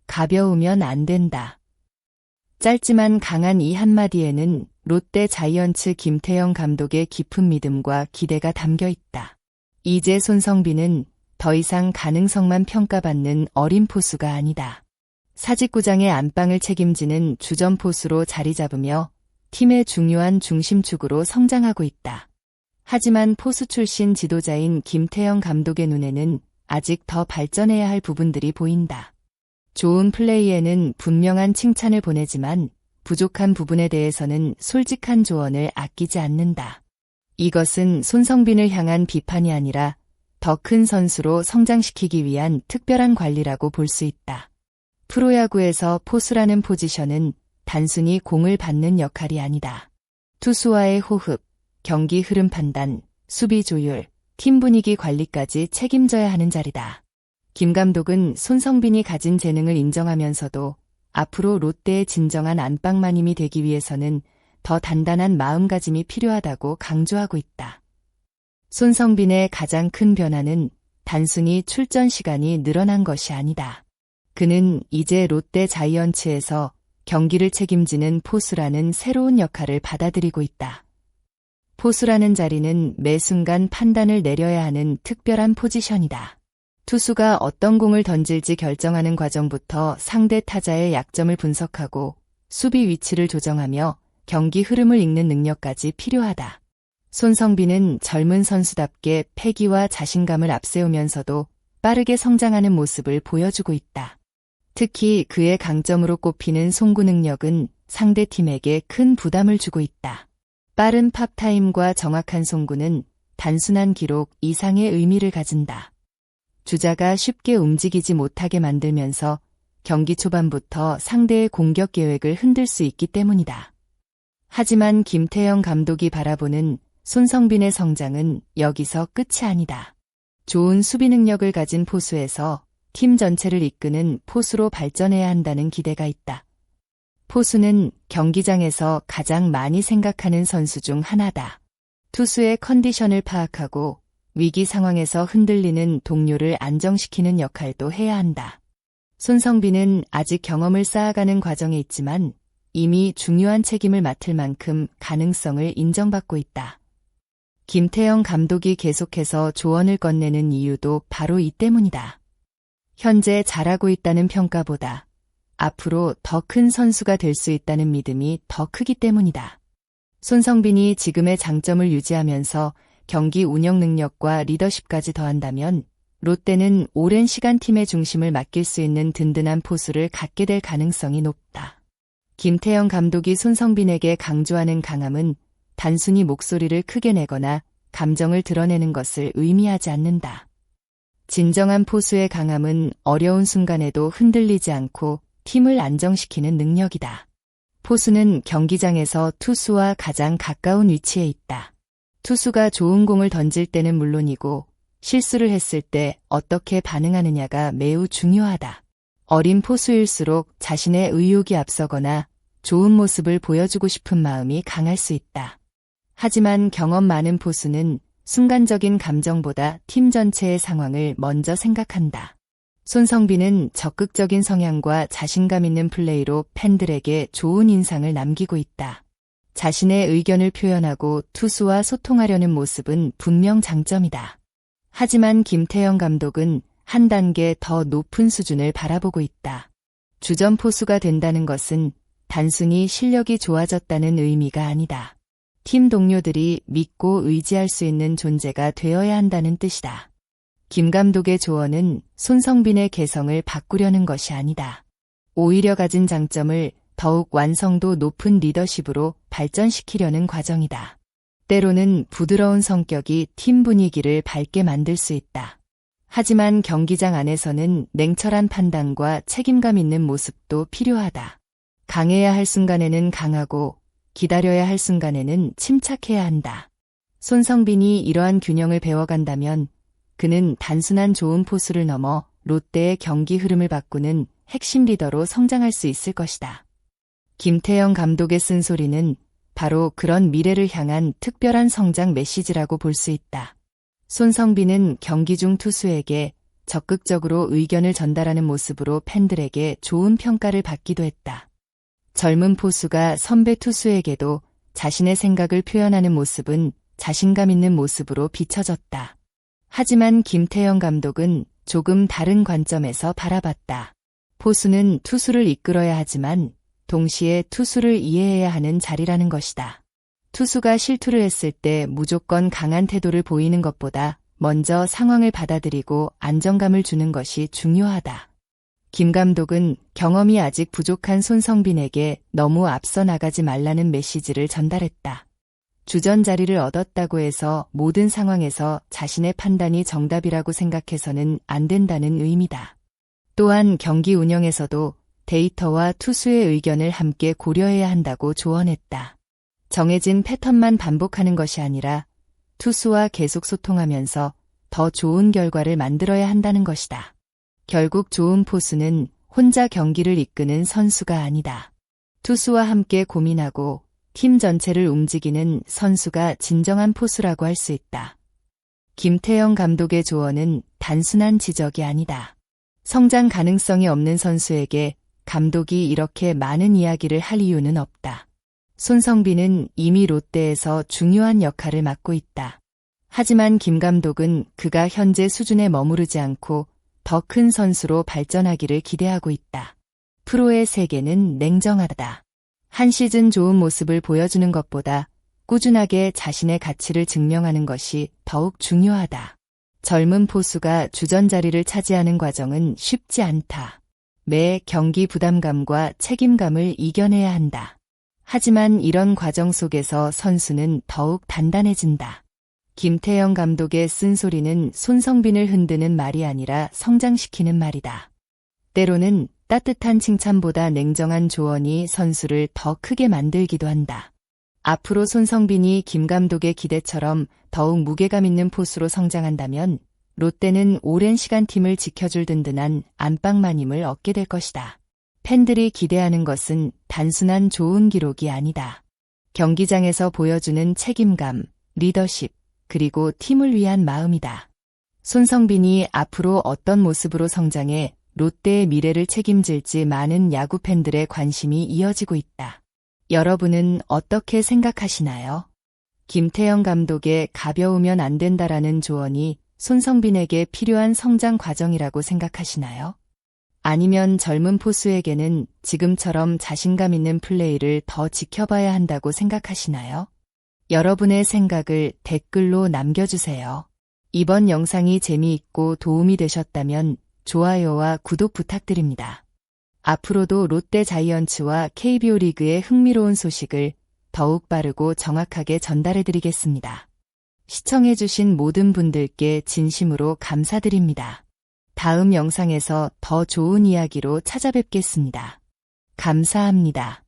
가벼우면 안 된다. 짧지만 강한 이 한마디에는 롯데 자이언츠 김태형 감독의 깊은 믿음과 기대가 담겨 있다. 이제 손성빈은 더 이상 가능성만 평가받는 어린 포수가 아니다. 사직구장의 안방을 책임지는 주전 포수로 자리 잡으며 팀의 중요한 중심축으로 성장하고 있다. 하지만 포수 출신 지도자인 김태형 감독의 눈에는 아직 더 발전해야 할 부분들이 보인다. 좋은 플레이에는 분명한 칭찬을 보내지만 부족한 부분에 대해서는 솔직한 조언을 아끼지 않는다. 이것은 손성빈을 향한 비판이 아니라 더 큰 선수로 성장시키기 위한 특별한 관리라고 볼 수 있다. 프로야구에서 포수라는 포지션은 단순히 공을 받는 역할이 아니다. 투수와의 호흡, 경기 흐름 판단, 수비 조율, 팀 분위기 관리까지 책임져야 하는 자리다. 김 감독은 손성빈이 가진 재능을 인정하면서도 앞으로 롯데의 진정한 안방마님이 되기 위해서는 더 단단한 마음가짐이 필요하다고 강조하고 있다. 손성빈의 가장 큰 변화는 단순히 출전 시간이 늘어난 것이 아니다. 그는 이제 롯데 자이언츠에서 경기를 책임지는 포수라는 새로운 역할을 받아들이고 있다. 포수라는 자리는 매 순간 판단을 내려야 하는 특별한 포지션이다. 투수가 어떤 공을 던질지 결정하는 과정부터 상대 타자의 약점을 분석하고 수비 위치를 조정하며 경기 흐름을 읽는 능력까지 필요하다. 손성빈은 젊은 선수답게 패기와 자신감을 앞세우면서도 빠르게 성장하는 모습을 보여주고 있다. 특히 그의 강점으로 꼽히는 송구 능력은 상대팀에게 큰 부담을 주고 있다. 빠른 팝타임과 정확한 송구는 단순한 기록 이상의 의미를 가진다. 주자가 쉽게 움직이지 못하게 만들면서 경기 초반부터 상대의 공격 계획을 흔들 수 있기 때문이다. 하지만 김태형 감독이 바라보는 손성빈의 성장은 여기서 끝이 아니다. 좋은 수비 능력을 가진 포수에서 팀 전체를 이끄는 포수로 발전해야 한다는 기대가 있다. 포수는 경기장에서 가장 많이 생각하는 선수 중 하나다. 투수의 컨디션을 파악하고 위기 상황에서 흔들리는 동료를 안정시키는 역할도 해야 한다. 손성빈은 아직 경험을 쌓아가는 과정에 있지만 이미 중요한 책임을 맡을 만큼 가능성을 인정받고 있다. 김태형 감독이 계속해서 조언을 건네는 이유도 바로 이 때문이다. 현재 잘하고 있다는 평가보다 앞으로 더 큰 선수가 될 수 있다는 믿음이 더 크기 때문이다. 손성빈이 지금의 장점을 유지하면서 경기 운영 능력과 리더십까지 더한다면 롯데는 오랜 시간 팀의 중심을 맡길 수 있는 든든한 포수를 갖게 될 가능성이 높다. 김태형 감독이 손성빈에게 강조하는 강함은 단순히 목소리를 크게 내거나 감정을 드러내는 것을 의미하지 않는다. 진정한 포수의 강함은 어려운 순간에도 흔들리지 않고 팀을 안정시키는 능력이다. 포수는 경기장에서 투수와 가장 가까운 위치에 있다. 투수가 좋은 공을 던질 때는 물론이고 실수를 했을 때 어떻게 반응하느냐가 매우 중요하다. 어린 포수일수록 자신의 의욕이 앞서거나 좋은 모습을 보여주고 싶은 마음이 강할 수 있다. 하지만 경험 많은 포수는 순간적인 감정보다 팀 전체의 상황을 먼저 생각한다. 손성빈은 적극적인 성향과 자신감 있는 플레이로 팬들에게 좋은 인상을 남기고 있다. 자신의 의견을 표현하고 투수와 소통하려는 모습은 분명 장점이다. 하지만 김태형 감독은 한 단계 더 높은 수준을 바라보고 있다. 주전 포수가 된다는 것은 단순히 실력이 좋아졌다는 의미가 아니다. 팀 동료들이 믿고 의지할 수 있는 존재가 되어야 한다는 뜻이다. 김 감독의 조언은 손성빈의 개성을 바꾸려는 것이 아니다. 오히려 가진 장점을 더욱 완성도 높은 리더십으로 발전시키려는 과정이다. 때로는 부드러운 성격이 팀 분위기를 밝게 만들 수 있다. 하지만 경기장 안에서는 냉철한 판단과 책임감 있는 모습도 필요하다. 강해야 할 순간에는 강하고 기다려야 할 순간에는 침착해야 한다. 손성빈이 이러한 균형을 배워간다면 그는 단순한 좋은 포수를 넘어 롯데의 경기 흐름을 바꾸는 핵심 리더로 성장할 수 있을 것이다. 김태형 감독의 쓴소리는 바로 그런 미래를 향한 특별한 성장 메시지라고 볼 수 있다. 손성빈은 경기 중 투수에게 적극적으로 의견을 전달하는 모습으로 팬들에게 좋은 평가를 받기도 했다. 젊은 포수가 선배 투수에게도 자신의 생각을 표현하는 모습은 자신감 있는 모습으로 비춰졌다. 하지만 김태형 감독은 조금 다른 관점에서 바라봤다. 포수는 투수를 이끌어야 하지만 동시에 투수를 이해해야 하는 자리라는 것이다. 투수가 실투를 했을 때 무조건 강한 태도를 보이는 것보다 먼저 상황을 받아들이고 안정감을 주는 것이 중요하다. 김 감독은 경험이 아직 부족한 손성빈에게 너무 앞서 나가지 말라는 메시지를 전달했다. 주전 자리를 얻었다고 해서 모든 상황에서 자신의 판단이 정답이라고 생각해서는 안 된다는 의미다. 또한 경기 운영에서도 데이터와 투수의 의견을 함께 고려해야 한다고 조언했다. 정해진 패턴만 반복하는 것이 아니라 투수와 계속 소통하면서 더 좋은 결과를 만들어야 한다는 것이다. 결국 좋은 포수는 혼자 경기를 이끄는 선수가 아니다. 투수와 함께 고민하고 팀 전체를 움직이는 선수가 진정한 포수라고 할 수 있다. 김태형 감독의 조언은 단순한 지적이 아니다. 성장 가능성이 없는 선수에게 감독이 이렇게 많은 이야기를 할 이유는 없다. 손성빈은 이미 롯데에서 중요한 역할을 맡고 있다. 하지만 김 감독은 그가 현재 수준에 머무르지 않고 더 큰 선수로 발전하기를 기대하고 있다. 프로의 세계는 냉정하다. 한 시즌 좋은 모습을 보여주는 것보다 꾸준하게 자신의 가치를 증명하는 것이 더욱 중요하다. 젊은 포수가 주전 자리를 차지하는 과정은 쉽지 않다. 매 경기 부담감과 책임감을 이겨내야 한다. 하지만 이런 과정 속에서 선수는 더욱 단단해진다. 김태형 감독의 쓴소리는 손성빈을 흔드는 말이 아니라 성장시키는 말이다. 때로는 따뜻한 칭찬보다 냉정한 조언이 선수를 더 크게 만들기도 한다. 앞으로 손성빈이 김 감독의 기대처럼 더욱 무게감 있는 포수로 성장한다면 롯데는 오랜 시간 팀을 지켜줄 든든한 안방마님을 얻게 될 것이다. 팬들이 기대하는 것은 단순한 좋은 기록이 아니다. 경기장에서 보여주는 책임감, 리더십, 그리고 팀을 위한 마음이다. 손성빈이 앞으로 어떤 모습으로 성장해 롯데의 미래를 책임질지 많은 야구 팬들의 관심이 이어지고 있다. 여러분은 어떻게 생각하시나요? 김태형 감독의 가벼우면 안 된다라는 조언이 손성빈에게 필요한 성장 과정이라고 생각하시나요? 아니면 젊은 포수에게는 지금처럼 자신감 있는 플레이를 더 지켜봐야 한다고 생각하시나요? 여러분의 생각을 댓글로 남겨주세요. 이번 영상이 재미있고 도움이 되셨다면 좋아요와 구독 부탁드립니다. 앞으로도 롯데 자이언츠와 KBO 리그의 흥미로운 소식을 더욱 빠르고 정확하게 전달해드리겠습니다. 시청해주신 모든 분들께 진심으로 감사드립니다. 다음 영상에서 더 좋은 이야기로 찾아뵙겠습니다. 감사합니다.